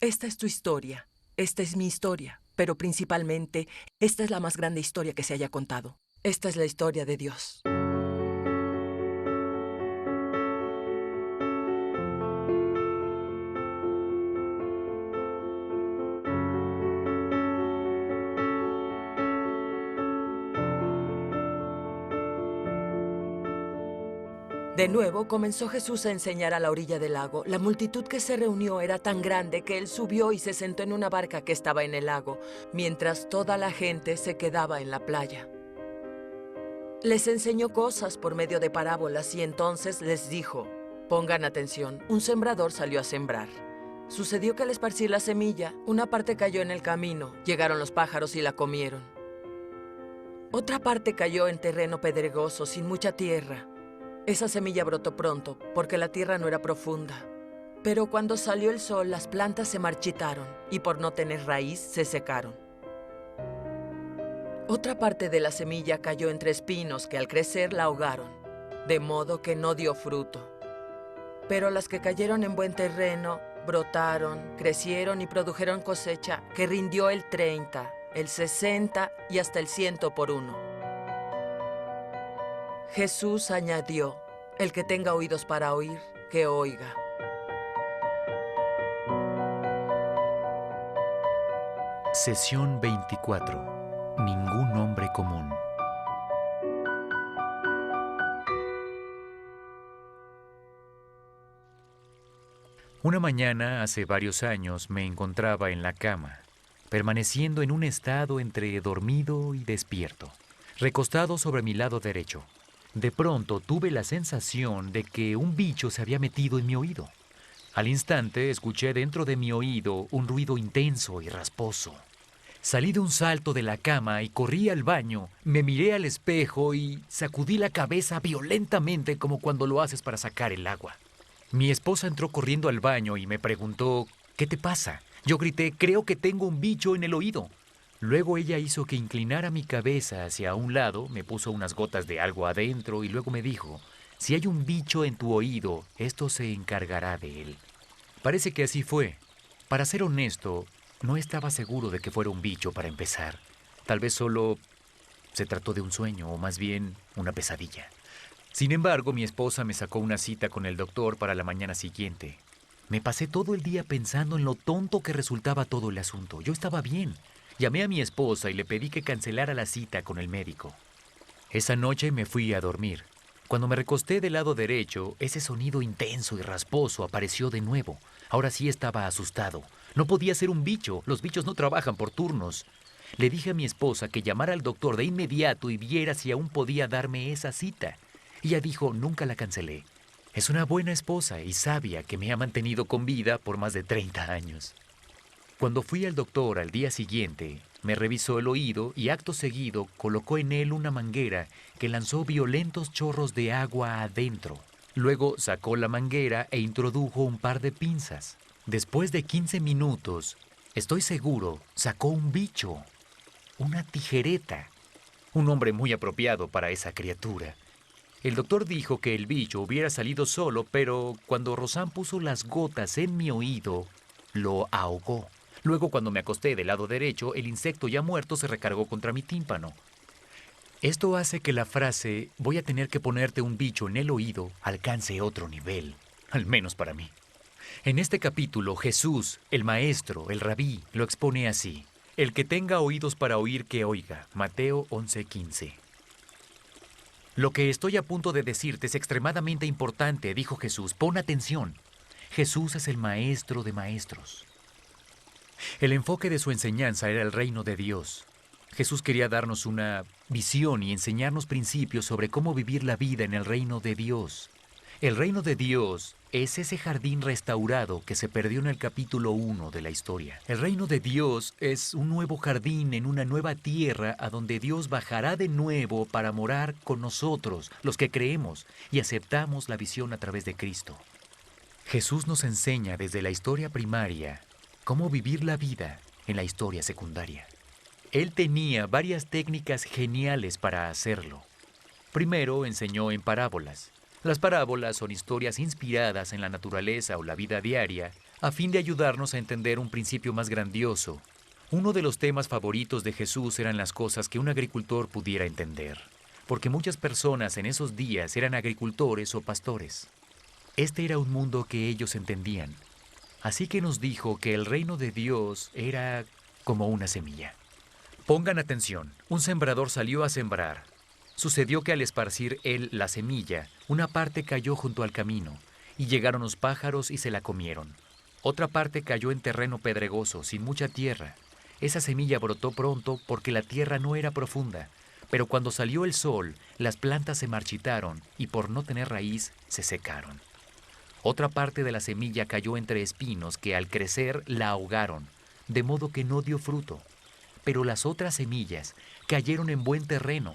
Esta es tu historia, esta es mi historia, pero principalmente, esta es la más grande historia que se haya contado. Esta es la historia de Dios. De nuevo comenzó Jesús a enseñar a la orilla del lago. La multitud que se reunió era tan grande que él subió y se sentó en una barca que estaba en el lago, mientras toda la gente se quedaba en la playa. Les enseñó cosas por medio de parábolas y entonces les dijo: pongan atención, un sembrador salió a sembrar. Sucedió que al esparcir la semilla, una parte cayó en el camino, llegaron los pájaros y la comieron. Otra parte cayó en terreno pedregoso, sin mucha tierra. Esa semilla brotó pronto, porque la tierra no era profunda. Pero cuando salió el sol, las plantas se marchitaron y por no tener raíz, se secaron. Otra parte de la semilla cayó entre espinos que al crecer la ahogaron, de modo que no dio fruto. Pero las que cayeron en buen terreno, brotaron, crecieron y produjeron cosecha que rindió el 30, el 60 y hasta el 100 por uno. Jesús añadió: el que tenga oídos para oír, que oiga. Sesión 24. Ningún hombre común. Una mañana, hace varios años, me encontraba en la cama, permaneciendo en un estado entre dormido y despierto, recostado sobre mi lado derecho. De pronto tuve la sensación de que un bicho se había metido en mi oído. Al instante escuché dentro de mi oído un ruido intenso y rasposo. Salí de un salto de la cama y corrí al baño, me miré al espejo y sacudí la cabeza violentamente como cuando lo haces para sacar el agua. Mi esposa entró corriendo al baño y me preguntó: ¿qué te pasa? Yo grité: creo que tengo un bicho en el oído. Luego ella hizo que inclinara mi cabeza hacia un lado, me puso unas gotas de algo adentro y luego me dijo: si hay un bicho en tu oído, esto se encargará de él. Parece que así fue. Para ser honesto, no estaba seguro de que fuera un bicho para empezar. Tal vez solo se trató de un sueño o más bien una pesadilla. Sin embargo, mi esposa me sacó una cita con el doctor para la mañana siguiente. Me pasé todo el día pensando en lo tonto que resultaba todo el asunto. Yo estaba bien. Llamé a mi esposa y le pedí que cancelara la cita con el médico. Esa noche me fui a dormir. Cuando me recosté del lado derecho, ese sonido intenso y rasposo apareció de nuevo. Ahora sí estaba asustado. No podía ser un bicho. Los bichos no trabajan por turnos. Le dije a mi esposa que llamara al doctor de inmediato y viera si aún podía darme esa cita. Ella dijo: nunca la cancelé. Es una buena esposa y sabia que me ha mantenido con vida por más de 30 años. Cuando fui al doctor al día siguiente, me revisó el oído y acto seguido colocó en él una manguera que lanzó violentos chorros de agua adentro. Luego sacó la manguera e introdujo un par de pinzas. Después de 15 minutos, estoy seguro, sacó un bicho, una tijereta. Un nombre muy apropiado para esa criatura. El doctor dijo que el bicho hubiera salido solo, pero cuando Rosanne puso las gotas en mi oído, lo ahogó. Luego, cuando me acosté del lado derecho, el insecto ya muerto se recargó contra mi tímpano. Esto hace que la frase «voy a tener que ponerte un bicho en el oído» alcance otro nivel, al menos para mí. En este capítulo, Jesús, el maestro, el rabí, lo expone así: el que tenga oídos para oír, que oiga. Mateo 11:15. Lo que estoy a punto de decirte es extremadamente importante, dijo Jesús. Pon atención. Jesús es el maestro de maestros. El enfoque de su enseñanza era el reino de Dios. Jesús quería darnos una visión y enseñarnos principios sobre cómo vivir la vida en el reino de Dios. El reino de Dios es ese jardín restaurado que se perdió en el capítulo 1 de la historia. El reino de Dios es un nuevo jardín en una nueva tierra a donde Dios bajará de nuevo para morar con nosotros, los que creemos y aceptamos la visión a través de Cristo. Jesús nos enseña desde la historia primaria cómo vivir la vida en la historia secundaria. Él tenía varias técnicas geniales para hacerlo. Primero enseñó en parábolas. Las parábolas son historias inspiradas en la naturaleza o la vida diaria, a fin de ayudarnos a entender un principio más grandioso. Uno de los temas favoritos de Jesús eran las cosas que un agricultor pudiera entender, porque muchas personas en esos días eran agricultores o pastores. Este era un mundo que ellos entendían. Así que nos dijo que el reino de Dios era como una semilla. Pongan atención, un sembrador salió a sembrar. Sucedió que al esparcir él la semilla, una parte cayó junto al camino, y llegaron los pájaros y se la comieron. Otra parte cayó en terreno pedregoso, sin mucha tierra. Esa semilla brotó pronto porque la tierra no era profunda, pero cuando salió el sol, las plantas se marchitaron y por no tener raíz, se secaron. Otra parte de la semilla cayó entre espinos que al crecer la ahogaron, de modo que no dio fruto. Pero las otras semillas cayeron en buen terreno,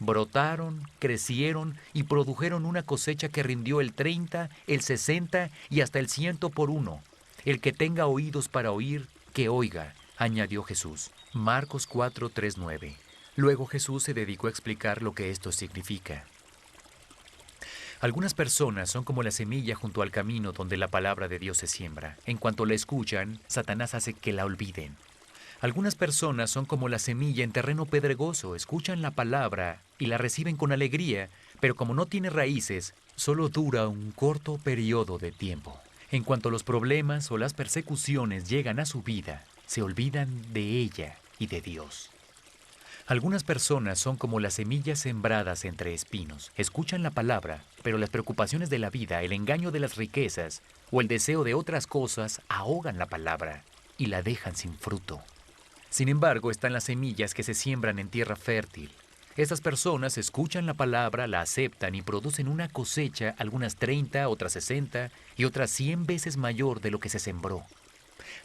brotaron, crecieron y produjeron una cosecha que rindió el 30, el 60 y hasta el 100 por uno. El que tenga oídos para oír, que oiga, añadió Jesús. Marcos 4, 3, 9. Luego Jesús se dedicó a explicar lo que esto significa. Algunas personas son como la semilla junto al camino donde la palabra de Dios se siembra. En cuanto la escuchan, Satanás hace que la olviden. Algunas personas son como la semilla en terreno pedregoso, escuchan la palabra y la reciben con alegría, pero como no tiene raíces, solo dura un corto periodo de tiempo. En cuanto los problemas o las persecuciones llegan a su vida, se olvidan de ella y de Dios. Algunas personas son como las semillas sembradas entre espinos. Escuchan la palabra, pero las preocupaciones de la vida, el engaño de las riquezas o el deseo de otras cosas ahogan la palabra y la dejan sin fruto. Sin embargo, están las semillas que se siembran en tierra fértil. Estas personas escuchan la palabra, la aceptan y producen una cosecha, algunas 30, otras 60 y otras 100 veces mayor de lo que se sembró.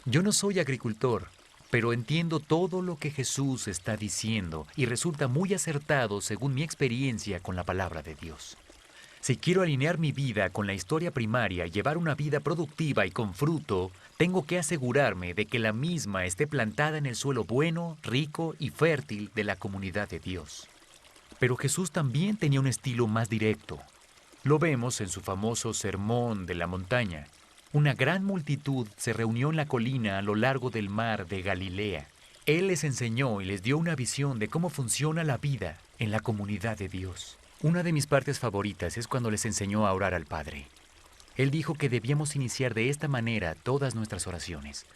Yo no soy agricultor, pero entiendo todo lo que Jesús está diciendo y resulta muy acertado según mi experiencia con la palabra de Dios. Si quiero alinear mi vida con la historia primaria y llevar una vida productiva y con fruto, tengo que asegurarme de que la misma esté plantada en el suelo bueno, rico y fértil de la comunidad de Dios. Pero Jesús también tenía un estilo más directo. Lo vemos en su famoso Sermón de la Montaña. Una gran multitud se reunió en la colina a lo largo del mar de Galilea. Él les enseñó y les dio una visión de cómo funciona la vida en la comunidad de Dios. Una de mis partes favoritas es cuando les enseñó a orar al Padre. Él dijo que debíamos iniciar de esta manera todas nuestras oraciones.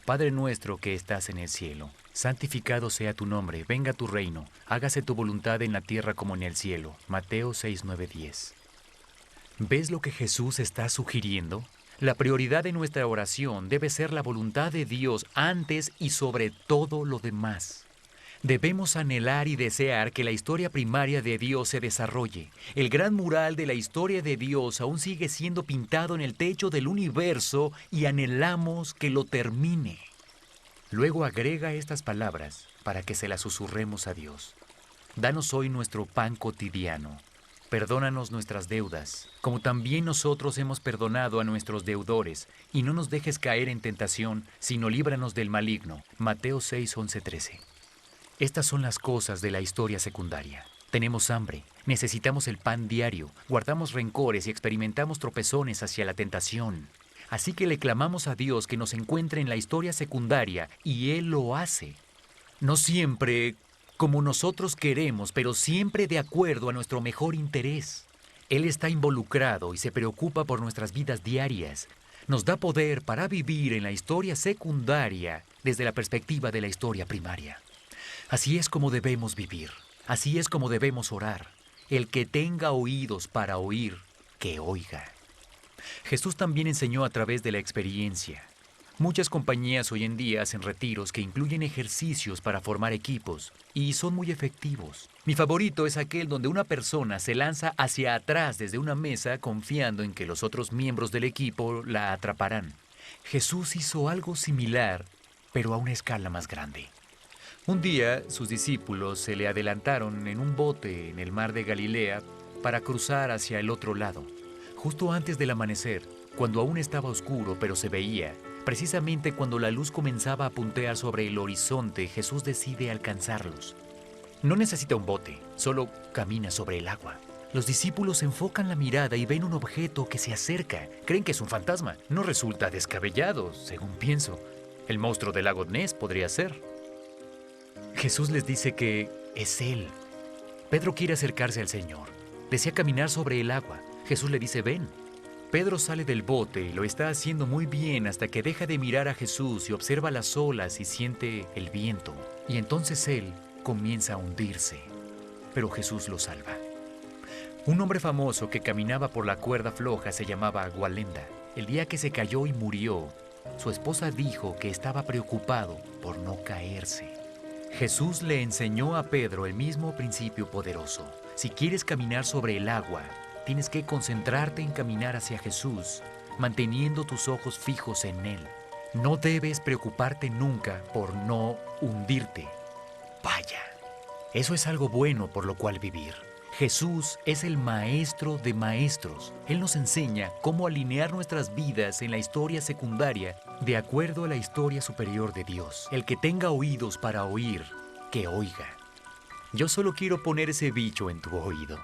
Padre nuestro que estás en el cielo, santificado sea tu nombre, venga tu reino, hágase tu voluntad en la tierra como en el cielo. Mateo 6, 9, 10. ¿Ves lo que Jesús está sugiriendo? La prioridad de nuestra oración debe ser la voluntad de Dios antes y sobre todo lo demás. Debemos anhelar y desear que la historia primaria de Dios se desarrolle. El gran mural de la historia de Dios aún sigue siendo pintado en el techo del universo y anhelamos que lo termine. Luego agrega estas palabras para que se las susurremos a Dios. Danos hoy nuestro pan cotidiano. Perdónanos nuestras deudas, como también nosotros hemos perdonado a nuestros deudores, y no nos dejes caer en tentación, sino líbranos del maligno. Mateo 6, 11, 13. Estas son las cosas de la historia secundaria. Tenemos hambre, necesitamos el pan diario, guardamos rencores y experimentamos tropezones hacia la tentación. Así que le clamamos a Dios que nos encuentre en la historia secundaria, y Él lo hace. No siempre como nosotros queremos, pero siempre de acuerdo a nuestro mejor interés. Él está involucrado y se preocupa por nuestras vidas diarias. Nos da poder para vivir en la historia secundaria desde la perspectiva de la historia primaria. Así es como debemos vivir. Así es como debemos orar. El que tenga oídos para oír, que oiga. Jesús también enseñó a través de la experiencia. Muchas compañías hoy en día hacen retiros que incluyen ejercicios para formar equipos y son muy efectivos. Mi favorito es aquel donde una persona se lanza hacia atrás desde una mesa confiando en que los otros miembros del equipo la atraparán. Jesús hizo algo similar, pero a una escala más grande. Un día, sus discípulos se le adelantaron en un bote en el mar de Galilea para cruzar hacia el otro lado. Justo antes del amanecer, cuando aún estaba oscuro pero se veía, precisamente cuando la luz comenzaba a puntear sobre el horizonte, Jesús decide alcanzarlos. No necesita un bote, solo camina sobre el agua. Los discípulos enfocan la mirada y ven un objeto que se acerca. Creen que es un fantasma. No resulta descabellado, según pienso. El monstruo del lago Ness podría ser. Jesús les dice que es Él. Pedro quiere acercarse al Señor. Desea caminar sobre el agua. Jesús le dice, ven. Pedro sale del bote y lo está haciendo muy bien hasta que deja de mirar a Jesús y observa las olas y siente el viento. Y entonces él comienza a hundirse. Pero Jesús lo salva. Un hombre famoso que caminaba por la cuerda floja se llamaba Gualenda. El día que se cayó y murió, su esposa dijo que estaba preocupado por no caerse. Jesús le enseñó a Pedro el mismo principio poderoso. Si quieres caminar sobre el agua, tienes que concentrarte en caminar hacia Jesús, manteniendo tus ojos fijos en Él. No debes preocuparte nunca por no hundirte. Vaya, eso es algo bueno por lo cual vivir. Jesús es el maestro de maestros. Él nos enseña cómo alinear nuestras vidas en la historia secundaria de acuerdo a la historia superior de Dios. El que tenga oídos para oír, que oiga. Yo solo quiero poner ese bicho en tu oído.